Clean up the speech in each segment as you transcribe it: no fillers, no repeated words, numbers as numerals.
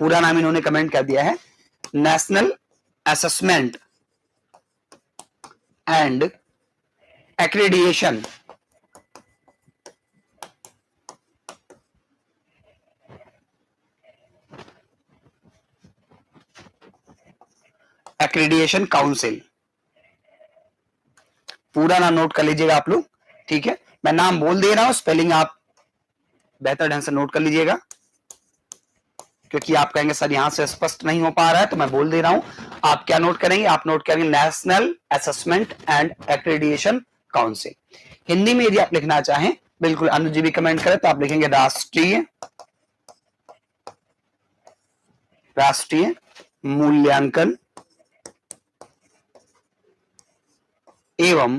पूरा नाम इन्होंने कमेंट कर दिया है, national assessment and accreditation accreditation council. पूरा नाम नोट कर लीजिएगा आप लोग, ठीक है। मैं नाम बोल दे रहा हूं, स्पेलिंग आप बेहतर ढंग से नोट कर लीजिएगा, क्योंकि आप कहेंगे सर यहां से स्पष्ट नहीं हो पा रहा है, तो मैं बोल दे रहा हूं। आप क्या नोट करेंगे, आप नोट करेंगे national assessment and accreditation council. Hindi में यदि आप लिखना चाहें, बिल्कुल अनुज जी भी कमेंट करें, तो आप लिखेंगे राष्ट्रीय मूल्यांकन एवं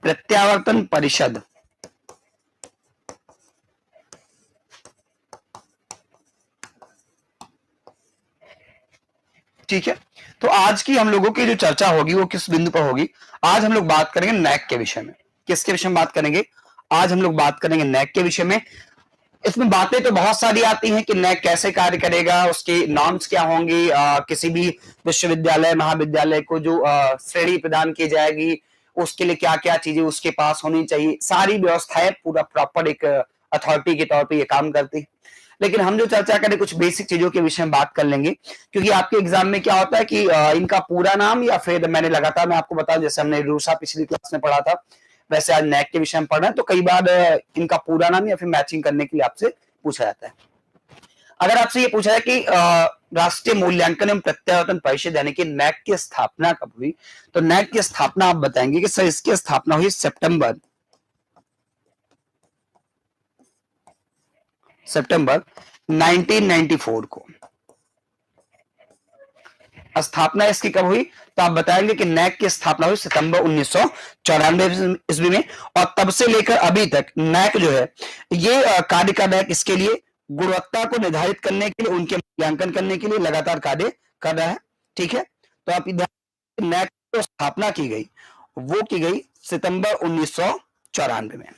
प्रत्यावर्तन परिषद। ठीक है, तो आज की हम लोगों की जो चर्चा होगी वो किस बिंदु पर होगी? आज हम लोग बात करेंगे नैक के विषय में। किसके विषय में बात करेंगे? आज हम लोग बात करेंगे नैक के विषय में। इसमें बातें तो बहुत सारी आती हैं कि नैक कैसे कार्य करेगा, उसकी नॉर्म्स क्या होंगी, किसी भी विश्वविद्यालय महाविद्यालय को जो श्रेणी प्रदान की जाएगी उसके लिए क्या क्या चीजें उसके पास होनी चाहिए, सारी व्यवस्थाएं पूरा प्रॉपर एक अथॉरिटी के तौर पे ये काम करती है। लेकिन हम जो चर्चा करें कुछ बेसिक चीजों के विषय में बात कर लेंगे, क्योंकि आपके एग्जाम में क्या होता है कि इनका पूरा नाम या फिर मैंने लगातार मैं आपको बताऊं, जैसे हमने रूसा पिछली क्लास में पढ़ा था, वैसे आज नैक के विषय में पढ़ रहे हैं, तो कई बार इनका पूरा नाम या फिर मैचिंग करने के लिए आपसे पूछा जाता है। अगर आपसे ये पूछा है कि राष्ट्रीय मूल्यांकन एवं प्रत्यावर्तन परिषद यानी कि नैक की स्थापना कब हुई, तो नैक की स्थापना आप बताएंगे कि सर इसकी स्थापना हुई सितंबर 1994 को। स्थापना इसकी कब हुई, तो आप बताएंगे कि नैक की स्थापना हुई सितंबर 1994 ईस्वी में, और तब से लेकर अभी तक नैक जो है ये कार्य कर रहा है किसके लिए? गुणवत्ता को निर्धारित करने के लिए, उनके मूल्यांकन करने के लिए लगातार कार्य कर रहा है। ठीक है, तो आप नैक की स्थापना की गई, वो की गई सितंबर 1994 में।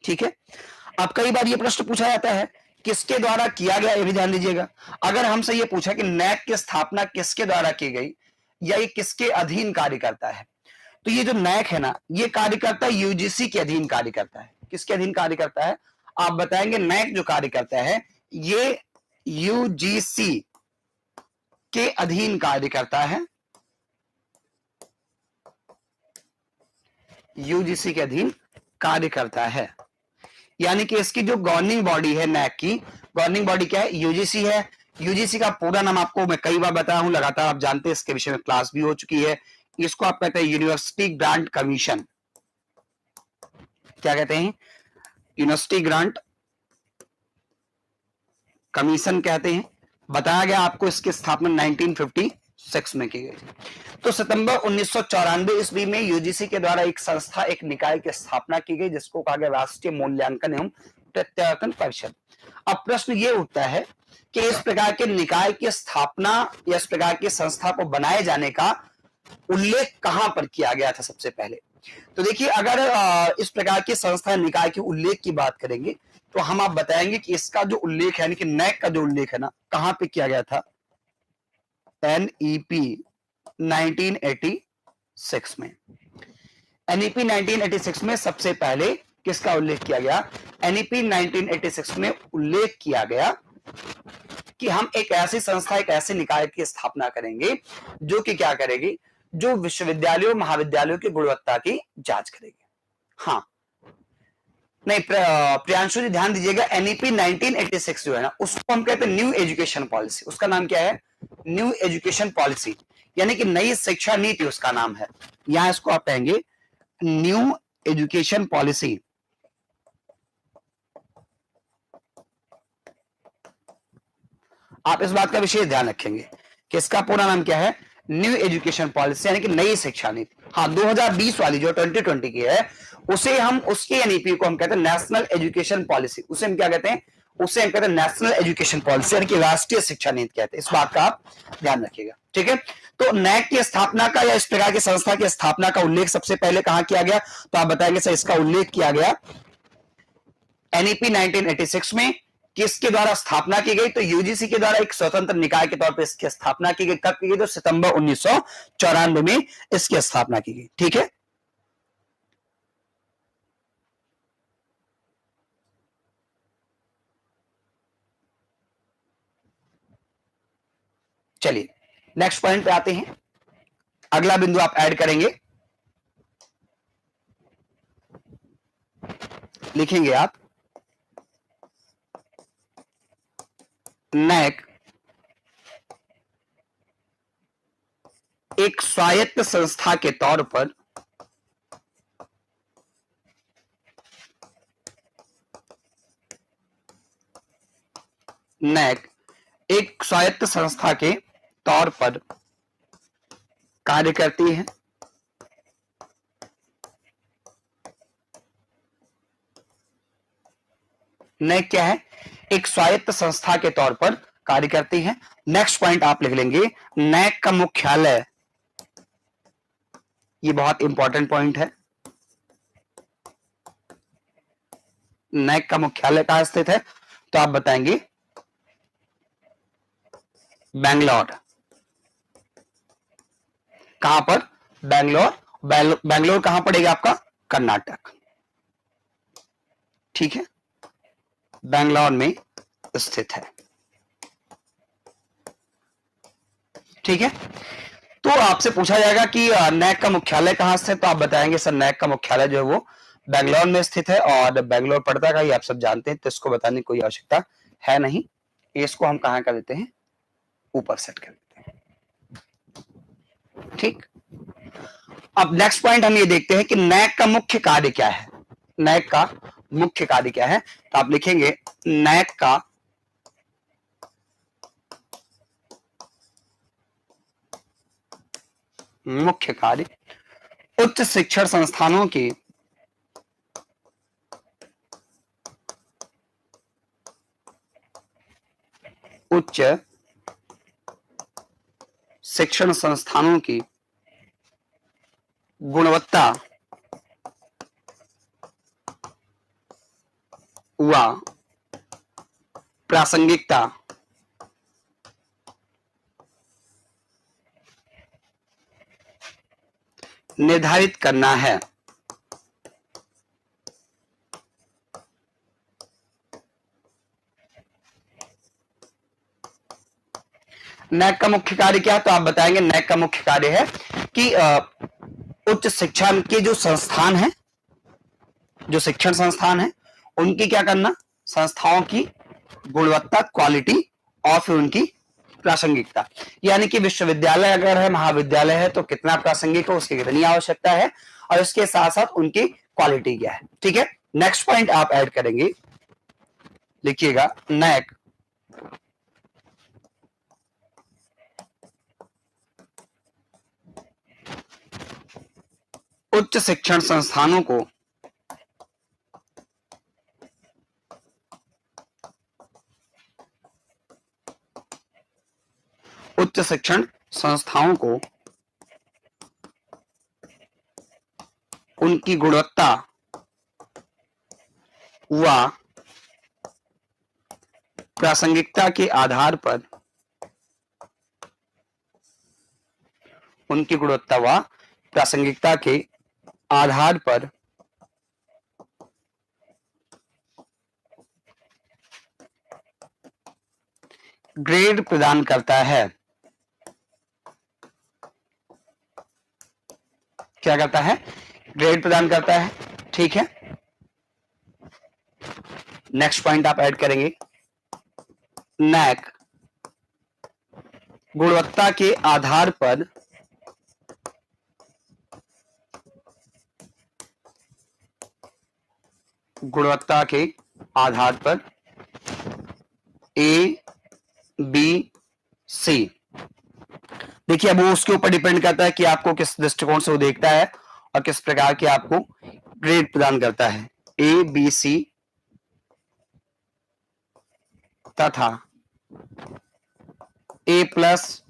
ठीक है, अब कई बार ये प्रश्न पूछा जाता है किसके द्वारा किया गया, ये भी ध्यान दीजिएगा। अगर हमसे ये पूछा कि नैक की स्थापना किसके द्वारा की गई या ये किसके अधीन कार्य करता है, तो ये जो नैक है ना, ये कार्य करता है यूजीसी के अधीन कार्य करता है। किसके अधीन कार्य करता है? आप बताएंगे नैक जो कार्य करता है ये यूजीसी के अधीन कार्य करता है, यूजीसी के अधीन कार्य करता है। यानी कि इसकी जो गवर्निंग बॉडी है नैक की, गवर्निंग बॉडी क्या है? यूजीसी है। यूजीसी का पूरा नाम आपको मैं कई बार बताया हूं, लगातार आप जानते हैं, इसके विषय में क्लास भी हो चुकी है। इसको आप कहते हैं यूनिवर्सिटी ग्रांट कमीशन। क्या कहते हैं? यूनिवर्सिटी ग्रांट कमीशन कहते हैं। बताया गया आपको इसकी स्थापना 1956 में की गई। तो सितंबर 1994 ईस्वी में यूजीसी के द्वारा एक संस्था, एक निकाय की स्थापना की गई, जिसको कहा गया राष्ट्रीय मूल्यांकन एवं प्रत्यावर्तन परिषद। अब प्रश्न ये उठता है कि इस प्रकार के निकाय की स्थापना या इस प्रकार की संस्था को बनाए जाने का उल्लेख कहां पर किया गया था सबसे पहले? तो देखिए, अगर इस प्रकार की संस्था निकाय के उल्लेख की बात करेंगे तो हम आप बताएंगे कि इसका जो उल्लेख है, यानी कि नैक का जो उल्लेख है ना, कहां पे किया गया था? एनईपी 1986 में। एनईपी 1986 में सबसे पहले किसका उल्लेख किया गया? एनईपी 1986 में उल्लेख किया गया कि हम एक ऐसी संस्था, एक ऐसे निकाय की स्थापना करेंगे जो कि क्या करेगी? जो विश्वविद्यालयों महाविद्यालयों की गुणवत्ता की जांच करेगी। हाँ, नहीं प्रियांशु जी ध्यान दीजिएगा, एनईपी 1986 जो है ना, उसको हम कहते हैं न्यू एजुकेशन पॉलिसी। उसका नाम क्या है? न्यू एजुकेशन पॉलिसी, यानी कि नई शिक्षा नीति उसका नाम है। यहां इसको आप कहेंगे न्यू एजुकेशन पॉलिसी। आप इस बात का विशेष ध्यान रखेंगे कि इसका पूरा नाम क्या है? न्यू एजुकेशन पॉलिसी, यानी कि नई शिक्षा नीति। हाँ, 2020 वाली जो 2020 की है, उसे हम, उसके एनईपी को हम कहते हैं नेशनल एजुकेशन पॉलिसी। उसे हम क्या कहते हैं? उसे हम कहते हैं नेशनल एजुकेशन पॉलिसी, यानी कि राष्ट्रीय शिक्षा नीति कहते हैं। इस बात का आप ध्यान रखिएगा। ठीक है, तो नैक की स्थापना का या इस प्रकार की संस्था की स्थापना का उल्लेख सबसे पहले कहां किया गया? तो आप बताएंगे सर इसका उल्लेख किया गया एनईपी 1986 में, किसके द्वारा स्थापना की गई? तो यूजीसी के द्वारा एक स्वतंत्र निकाय के तौर पर इसकी स्थापना की गई। कब की गई? तो सितंबर 1994 में इसकी स्थापना की गई। ठीक है, चलिए नेक्स्ट पॉइंट पे आते हैं। अगला बिंदु आप ऐड करेंगे, लिखेंगे आप नैक एक स्वायत्त संस्था के तौर पर नैक एक स्वायत्त संस्था के तौर पर कार्य करती है। नैक क्या है? एक स्वायत्त संस्था के तौर पर कार्य करती है। नेक्स्ट पॉइंट आप लिख लेंगे, नैक का मुख्यालय, ये बहुत इंपॉर्टेंट पॉइंट है, नैक का मुख्यालय कहां स्थित है? तो आप बताएंगे बैंगलोर। कहां पर? बैंगलोर। बैंगलोर कहां पड़ेगा आपका? कर्नाटक। ठीक है, बैंगलोर में स्थित है। ठीक है, तो आपसे पूछा जाएगा कि नैक का मुख्यालय कहां से? तो आप बताएंगे सर नैक का मुख्यालय जो है वो बैंगलोर में स्थित है, और बैंगलोर पड़ता का ही आप सब जानते हैं, तो इसको बताने की कोई आवश्यकता है नहीं। इसको हम कहां कर देते हैं? ऊपर सेट कर देते हैं। ठीक, अब नेक्स्ट पॉइंट हम ये देखते हैं कि नैक का मुख्य कार्य क्या है। नैक का मुख्य कार्य क्या है? तो आप लिखेंगे नैक का मुख्य कार्य उच्च शिक्षण संस्थानों की उच्च शिक्षण संस्थानों की गुणवत्ता व प्रासंगिकता निर्धारित करना है। नैक का मुख्य कार्य क्या है? तो आप बताएंगे नैक का मुख्य कार्य है कि उच्च शिक्षा के जो संस्थान है, जो शिक्षण संस्थान है, उनकी क्या करना? संस्थाओं की गुणवत्ता, क्वालिटी, और फिर उनकी प्रासंगिकता, यानी कि विश्वविद्यालय अगर है, महाविद्यालय है, तो कितना प्रासंगिक हो, उसकी कितनी आवश्यकता है, और इसके साथ साथ उनकी क्वालिटी क्या है। ठीक है, नेक्स्ट पॉइंट आप ऐड करेंगे, लिखिएगा नैक उच्च शिक्षण संस्थानों को उच्च शिक्षण संस्थाओं को उनकी गुणवत्ता व प्रासंगिकता के आधार पर उनकी गुणवत्ता व प्रासंगिकता के आधार पर ग्रेड प्रदान करता है। क्या करता है? ग्रेड प्रदान करता है। ठीक है, नेक्स्ट पॉइंट आप ऐड करेंगे, नैक गुणवत्ता के आधार पर गुणवत्ता के आधार पर ए बी सी। देखिए अब वो उसके ऊपर डिपेंड करता है कि आपको किस दृष्टिकोण से वो देखता है और किस प्रकार के आपको ग्रेड प्रदान करता है। ए बी सी तथा ए प्लस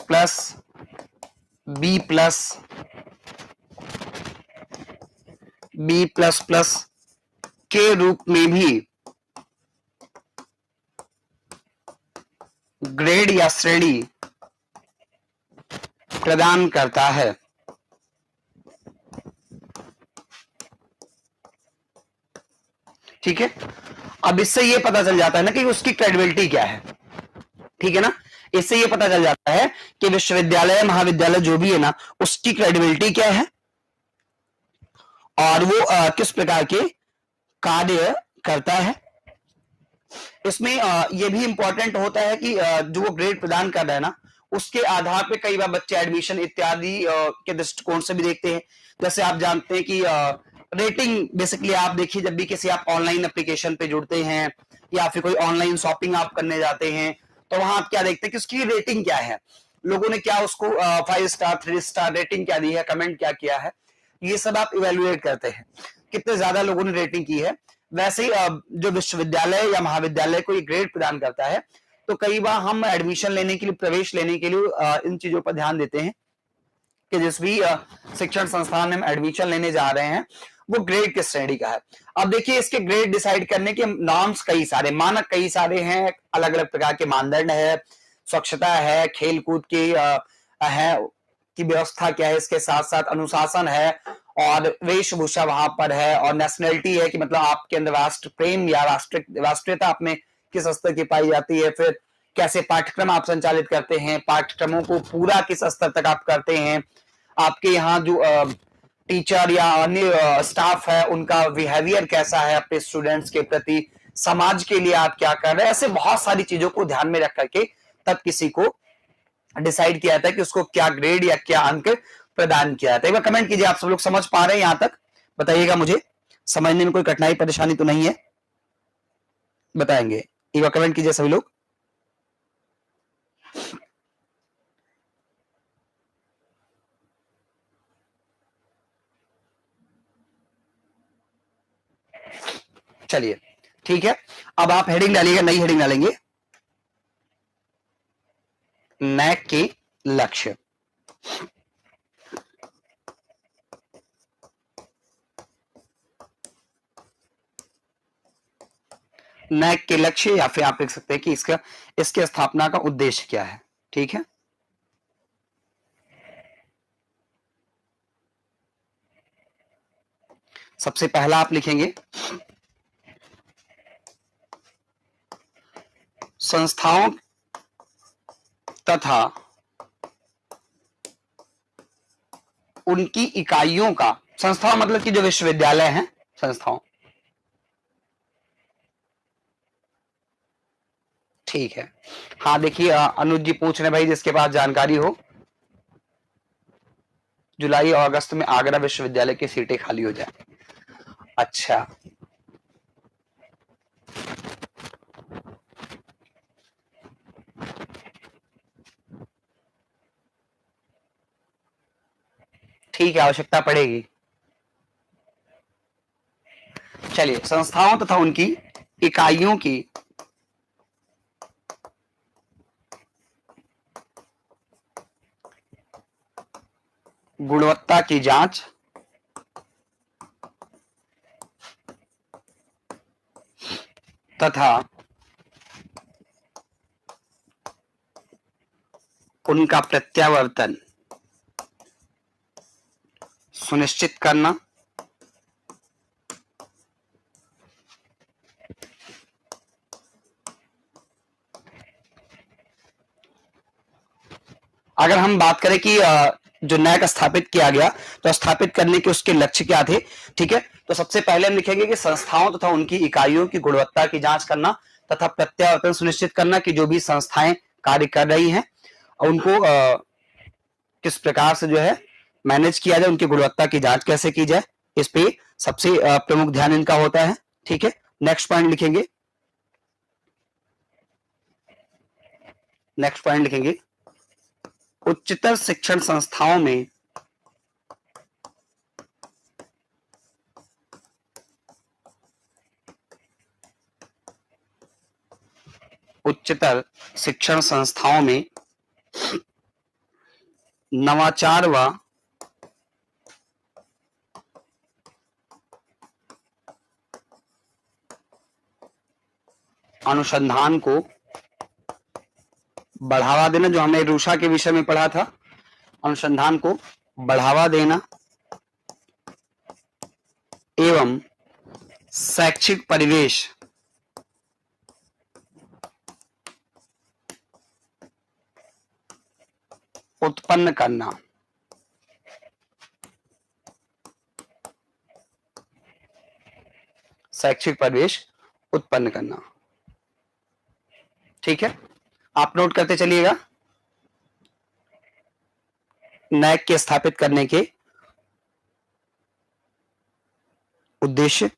प्लस बी प्लस के रूप में भी ग्रेड या श्रेणी प्रदान करता है। ठीक है, अब इससे ये पता चल जाता है ना कि उसकी क्रेडिबिलिटी क्या है। ठीक है ना, इससे ये पता चल जाता है कि विश्वविद्यालय महाविद्यालय जो भी है ना, उसकी क्रेडिबिलिटी क्या है और वो किस प्रकार के कार्य करता है। इसमें ये भी इंपॉर्टेंट होता है कि जो वो ग्रेड प्रदान कर रहा है ना, उसके आधार पे कई बार बच्चे एडमिशन इत्यादि के दृष्टिकोण से भी देखते हैं। जैसे आप जानते हैं कि रेटिंग बेसिकली आप देखिए, जब भी किसी आप ऑनलाइन एप्लीकेशन पे जुड़ते हैं या फिर कोई ऑनलाइन शॉपिंग आप करने जाते हैं, तो वहां आप क्या देखते हैं कि उसकी रेटिंग क्या है, लोगों ने क्या उसको 5 स्टार 3 स्टार रेटिंग क्या दी है, कमेंट क्या किया है, ये सब आप इवेल्युएट करते हैं, कितने ज्यादा लोगों ने रेटिंग की है। वैसे ही जो विश्वविद्यालय या महाविद्यालय को ये ग्रेड प्रदान करता है, तो कई बार हम एडमिशन लेने के लिए, प्रवेश लेने के लिए इन चीजों पर ध्यान देते हैं कि जिस भी शिक्षण संस्थान में हम एडमिशन लेने जा रहे हैं वो ग्रेड किस श्रेणी का है। अब देखिए, इसके ग्रेड डिसाइड करने के नॉर्म्स कई सारे, मानक कई सारे हैं, अलग अलग प्रकार के मानदंड है, स्वच्छता है, खेल कूद की है की व्यवस्था क्या है, इसके साथ साथ अनुशासन है और वेशभूषा वहां पर है, और नेशनलिटी है कि मतलब आपके अंदर राष्ट्र प्रेम या राष्ट्रीयता आप में किस स्तर की पाई जाती है, फिर कैसे पाठ्यक्रम आप संचालित करते हैं, पाठ्यक्रमों को पूरा किस स्तर तक आप करते हैं, आपके यहाँ जो टीचर या अन्य स्टाफ है उनका बिहेवियर कैसा है अपने स्टूडेंट्स के प्रति, समाज के लिए आप क्या कर रहे हैं, ऐसे बहुत सारी चीजों को ध्यान में रख करके तब किसी को डिसाइड किया जाता है कि उसको क्या ग्रेड या क्या अंक प्रदान किया जाता है। एक बार कमेंट कीजिए, आप सब लोग समझ पा रहे हैं यहां तक, बताइएगा मुझे, समझने में कोई कठिनाई परेशानी तो नहीं है, बताएंगे, एक बार कमेंट कीजिए सभी लोग। चलिए ठीक है, अब आप हेडिंग डालिएगा, नई हेडिंग डालेंगे, नैक के लक्ष्य। नैक के लक्ष्य, या फिर आप देख सकते हैं कि इसके स्थापना का उद्देश्य क्या है। ठीक है, सबसे पहला आप लिखेंगे संस्थाओं तथा उनकी इकाइयों का, संस्थाओं मतलब कि जो विश्वविद्यालय हैं, संस्थाओं, ठीक है। हाँ देखिए, अनुज जी पूछ रहे भाई जिसके पास जानकारी हो, जुलाई और अगस्त में आगरा विश्वविद्यालय की सीटें खाली हो जाए। अच्छा, ठीक है, आवश्यकता पड़ेगी। चलिए, संस्थाओं तथा उनकी इकाइयों की गुणवत्ता की जांच तथा उनका प्रत्यावर्तन सुनिश्चित करना, अगर हम बात करें कि जो नैक स्थापित किया गया, तो स्थापित करने के उसके लक्ष्य क्या थे। ठीक है, तो सबसे पहले हम लिखेंगे कि संस्थाओं तथा उनकी इकाइयों की गुणवत्ता की जांच करना तथा प्रत्यावर्तन सुनिश्चित करना कि जो भी संस्थाएं कार्य कर रही हैं उनको किस प्रकार से जो है मैनेज किया जाए, उनकी गुणवत्ता की जांच कैसे की जाए, इस पे सबसे प्रमुख ध्यान इनका होता है। ठीक है, नेक्स्ट पॉइंट लिखेंगे, नेक्स्ट पॉइंट लिखेंगे उच्चतर शिक्षण संस्थाओं में उच्चतर शिक्षण संस्थाओं में नवाचार व अनुसंधान को बढ़ावा देना, जो हमने रूषा के विषय में पढ़ा था, अनुसंधान को बढ़ावा देना एवं शैक्षिक परिवेश उत्पन्न करना। शैक्षिक परिवेश उत्पन्न करना। ठीक है, आप नोट करते चलिएगा। नैक के स्थापित करने के उद्देश्य,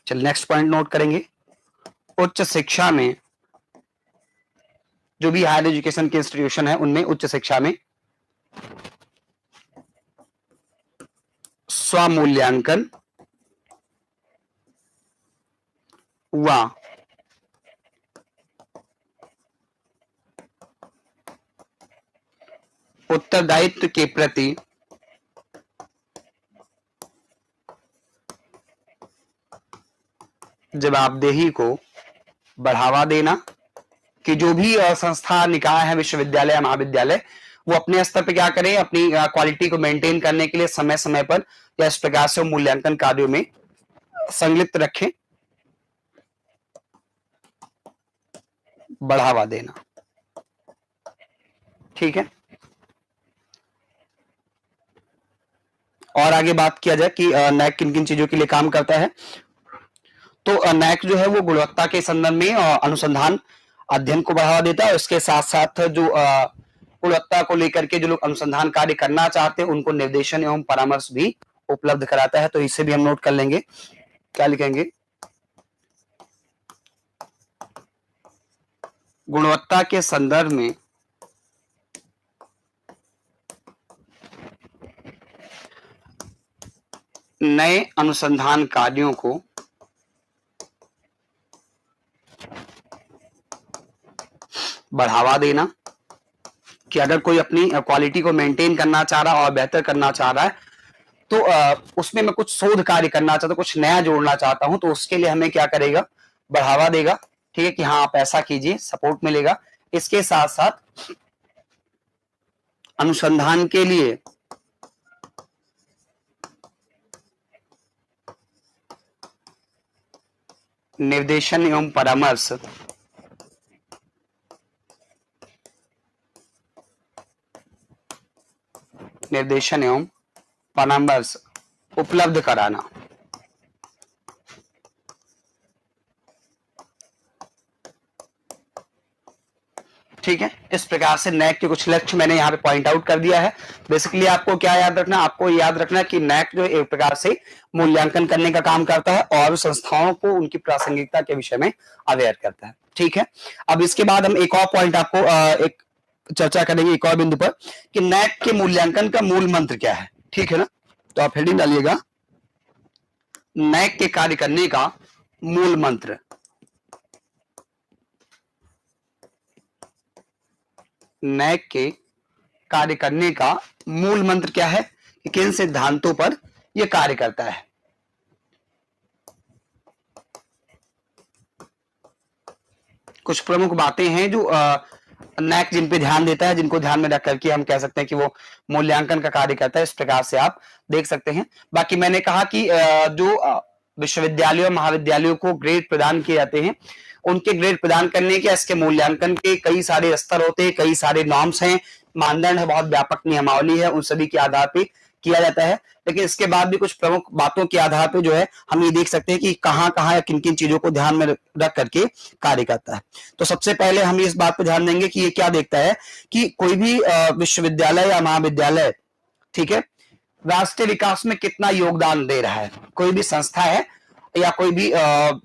चलिए नेक्स्ट पॉइंट नोट करेंगे। उच्च शिक्षा में, जो भी हायर एजुकेशन के इंस्टीट्यूशन है उनमें उच्च शिक्षा में स्वमूल्यांकन व उत्तरदायित्व के प्रति जवाबदेही को बढ़ावा देना, कि जो भी संस्था निकाय है, विश्वविद्यालय या महाविद्यालय, वो अपने स्तर पर क्या करें, अपनी क्वालिटी को मेंटेन करने के लिए समय समय पर या इस प्रकार से मूल्यांकन कार्यों में संलिप्त रखें। बढ़ावा देना। ठीक है, और आगे बात किया जाए कि नैक किन किन चीजों के लिए काम करता है। तो नैक जो है वो गुणवत्ता के संदर्भ में अनुसंधान अध्ययन को बढ़ावा देता है। उसके साथ साथ जो गुणवत्ता को लेकर के जो लोग अनुसंधान कार्य करना चाहते हैं उनको निर्देशन एवं परामर्श भी उपलब्ध कराता है। तो इसे भी हम नोट कर लेंगे। क्या लिखेंगे, गुणवत्ता के संदर्भ में नए अनुसंधान कार्यों को बढ़ावा देना, कि अगर कोई अपनी क्वालिटी को मेंटेन करना चाह रहा है और बेहतर करना चाह रहा है तो उसमें मैं कुछ शोध कार्य करना चाहता हूँ, कुछ नया जोड़ना चाहता हूं, तो उसके लिए हमें क्या करेगा, बढ़ावा देगा। ठीक है, कि हाँ आप ऐसा कीजिए, सपोर्ट मिलेगा। इसके साथ साथ अनुसंधान के लिए निर्देशन एवं परामर्श उपलब्ध कराना। ठीक है, इस प्रकार से नैक के कुछ लक्ष्य मैंने यहाँ पे पॉइंट आउट कर दिया है। बेसिकली आपको क्या याद रखना, आपको याद रखना कि नैक जो एक प्रकार से मूल्यांकन करने का काम करता है और संस्थाओं को उनकी प्रासंगिकता के विषय में अवेयर करता है। ठीक है, अब इसके बाद हम एक और पॉइंट आपको एक चर्चा करेंगे एक और बिंदु पर, कि नैक के मूल्यांकन का मूल मंत्र क्या है। ठीक है ना, तो आप हेडिंग डालिएगा, नैक के कार्य करने का मूल मंत्र। नैक के कार्य करने का मूल मंत्र क्या है, कि किन सिद्धांतों पर यह कार्य करता है। कुछ प्रमुख बातें हैं जो नैक जिन पे ध्यान देता है, जिनको ध्यान में रख करके हम कह सकते हैं कि वो मूल्यांकन का कार्य करता है। इस प्रकार से आप देख सकते हैं। बाकी मैंने कहा कि जो विश्वविद्यालयों महाविद्यालयों को ग्रेड प्रदान किए जाते हैं, उनके ग्रेड प्रदान करने के, इसके मूल्यांकन के कई सारे स्तर होते हैं, कई सारे नॉर्म्स हैं, मानदंड है, बहुत व्यापक नियमावली है, उन सभी के आधार पर किया जाता है। लेकिन इसके बाद भी कुछ प्रमुख बातों के आधार पर जो है हम ये देख सकते हैं कि कहां कहां या किन किन चीजों को ध्यान में रख करके कार्य करता है। तो सबसे पहले हम इस बात पर ध्यान देंगे कि ये क्या देखता है, कि कोई भी विश्वविद्यालय या महाविद्यालय, ठीक है, राष्ट्रीय विकास में कितना योगदान दे रहा है। कोई भी संस्था है या कोई भी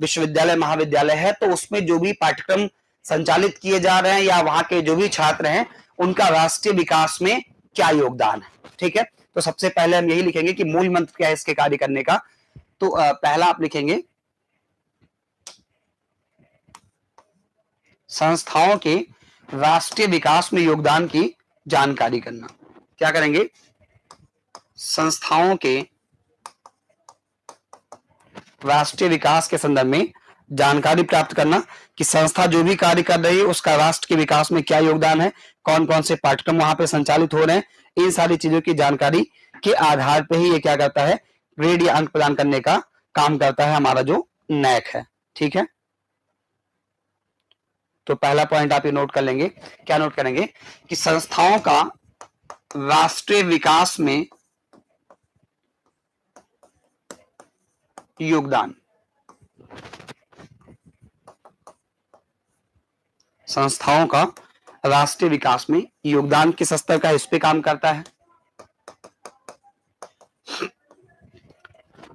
विश्वविद्यालय महाविद्यालय है, तो उसमें जो भी पाठ्यक्रम संचालित किए जा रहे हैं या वहां के जो भी छात्र हैं, उनका राष्ट्रीय विकास में क्या योगदान है। ठीक है, तो सबसे पहले हम यही लिखेंगे कि मूल मंत्र क्या है इसके कार्य करने का। तो पहला आप लिखेंगे, संस्थाओं के राष्ट्रीय विकास में योगदान की जानकारी करना। क्या करेंगे, संस्थाओं के राष्ट्रीय विकास के संदर्भ में जानकारी प्राप्त करना कि संस्था जो भी कार्य कर रही है उसका राष्ट्र के विकास में क्या योगदान है, कौन कौन से पाठ्यक्रम वहां पे संचालित हो रहे हैं, इन सारी चीजों की जानकारी के आधार पे ही ये क्या करता है, ग्रेड या अंक प्रदान करने का काम करता है हमारा जो नैक है। ठीक है, तो पहला पॉइंट आप ये नोट कर लेंगे, क्या नोट करेंगे कि संस्थाओं का राष्ट्रीय विकास में योगदान, संस्थाओं का राष्ट्रीय विकास में योगदान किस स्तर का इस पे काम करता है।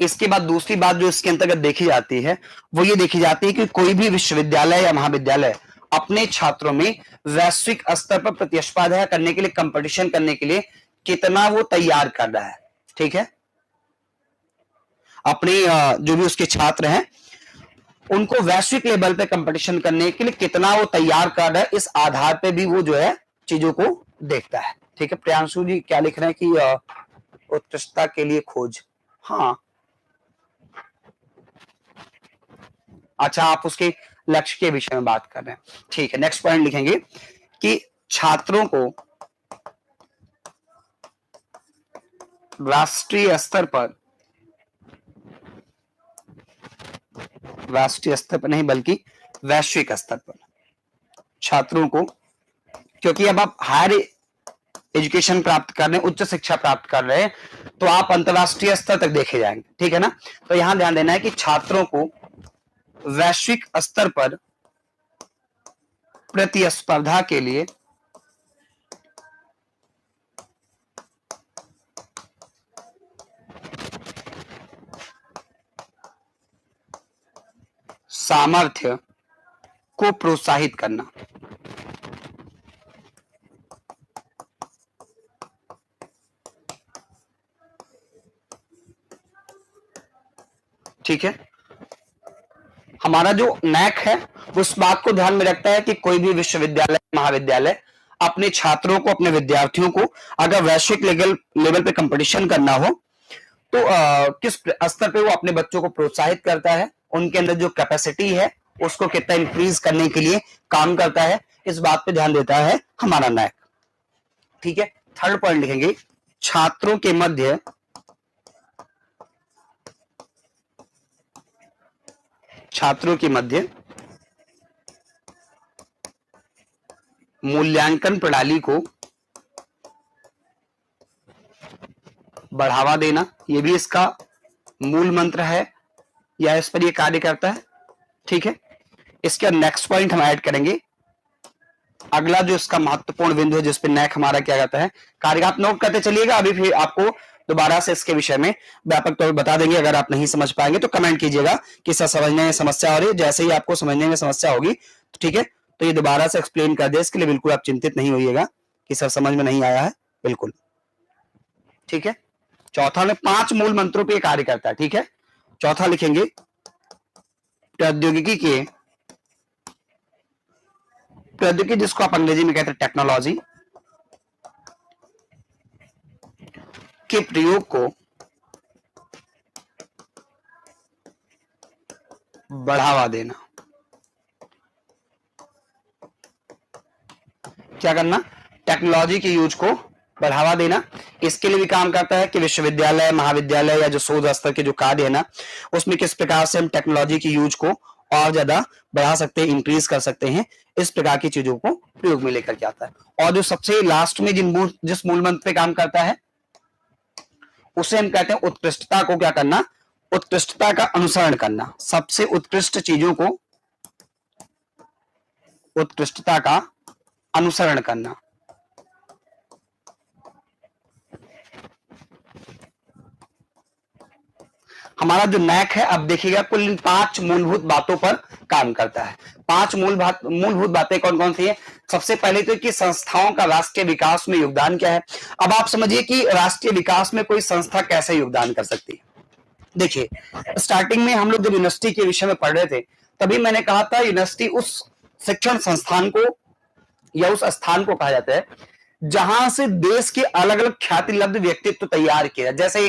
इसके बाद दूसरी बात जो इसके अंतर्गत देखी जाती है वो ये देखी जाती है कि कोई भी विश्वविद्यालय या महाविद्यालय अपने छात्रों में वैश्विक स्तर पर प्रतिस्पर्धा करने के लिए, कंपटीशन करने के लिए कितना वो तैयार कर रहा है। ठीक है, अपने जो भी उसके छात्र हैं उनको वैश्विक लेवल पे कंपटीशन करने के लिए कितना वो तैयार कर रहा है, इस आधार पे भी वो जो है चीजों को देखता है। ठीक है, प्रियांशु जी क्या लिख रहे हैं कि उत्कृष्टता के लिए खोज। हाँ, अच्छा, आप उसके लक्ष्य के विषय में बात कर रहे हैं। ठीक है, नेक्स्ट पॉइंट लिखेंगे कि छात्रों को राष्ट्रीय स्तर पर, राष्ट्रीय स्तर पर नहीं बल्कि वैश्विक स्तर पर छात्रों को, क्योंकि अब आप हायर एजुकेशन प्राप्त कर रहे हैं, उच्च शिक्षा प्राप्त कर रहे हैं, तो आप अंतरराष्ट्रीय स्तर तक देखे जाएंगे। ठीक है ना, तो यहां ध्यान देना है कि छात्रों को वैश्विक स्तर पर प्रतिस्पर्धा के लिए सामर्थ्य को प्रोत्साहित करना। ठीक है, हमारा जो नैक है उस बात को ध्यान में रखता है कि कोई भी विश्वविद्यालय महाविद्यालय अपने छात्रों को, अपने विद्यार्थियों को अगर वैश्विक लेवल पे कंपटीशन करना हो तो किस स्तर पे वो अपने बच्चों को प्रोत्साहित करता है, उनके अंदर जो कैपेसिटी है उसको कितना इंक्रीज करने के लिए काम करता है, इस बात पे ध्यान देता है हमारा नैक। ठीक है, थर्ड पॉइंट लिखेंगे छात्रों के मध्य मूल्यांकन प्रणाली को बढ़ावा देना, ये भी इसका मूल मंत्र है या इस पर ये कार्य करता है। ठीक है, इसके नेक्स्ट पॉइंट हम ऐड करेंगे, अगला जो इसका महत्वपूर्ण बिंदु है जिसपे नैक हमारा क्या कहता है कार्य, आप नोट करते चलिएगा, अभी फिर आपको दोबारा से इसके विषय में व्यापक तौर पर बता देंगे। अगर आप नहीं समझ पाएंगे तो कमेंट कीजिएगा कि सर समझने में समस्या हो रही है, जैसे ही आपको समझने में समस्या होगी तो ठीक है, तो ये दोबारा से एक्सप्लेन कर दे, इसके लिए बिल्कुल आप चिंतित नहीं होइएगा कि सर समझ में नहीं आया है, बिल्कुल। ठीक है, चौथा में 5 मूल मंत्रों पे कार्य करता है। ठीक है, चौथा लिखेंगे प्रौद्योगिकी जिसको आप अंग्रेजी में कहते हैं टेक्नोलॉजी के प्रयोग को बढ़ावा देना। क्या करना, टेक्नोलॉजी के यूज को बढ़ावा देना। इसके लिए भी काम करता है कि विश्वविद्यालय महाविद्यालय या जो शोध स्तर के जो कार्य है ना उसमें किस प्रकार से हम टेक्नोलॉजी की यूज को और ज्यादा बढ़ा सकते हैं, इंक्रीज कर सकते हैं, इस प्रकार की चीजों को प्रयोग में लेकर के आता है। और जो सबसे लास्ट में जिस मूल मंत्र पे काम करता है उसे हम कहते हैं उत्कृष्टता को क्या करना, उत्कृष्टता का अनुसरण करना, सबसे उत्कृष्ट चीजों को उत्कृष्टता का अनुसरण करना। हमारा जो नैक है अब देखिएगा कुल इन 5 मूलभूत बातों पर काम करता है। 5 मूलभूत बातें कौन कौन सी है। सबसे पहले तो कि संस्थाओं का राष्ट्रीय विकास में योगदान क्या है। अब आप समझिए कि राष्ट्रीय विकास में कोई संस्था कैसे योगदान कर सकती है। देखिए, स्टार्टिंग में हम लोग जब यूनिवर्सिटी के विषय में पढ़ रहे थे तभी मैंने कहा था यूनिवर्सिटी उस शिक्षण संस्थान को या उस स्थान को कहा जाता है जहां से देश के अलग अलग ख्याति लब्ध व्यक्तित्व तैयार किया, जैसे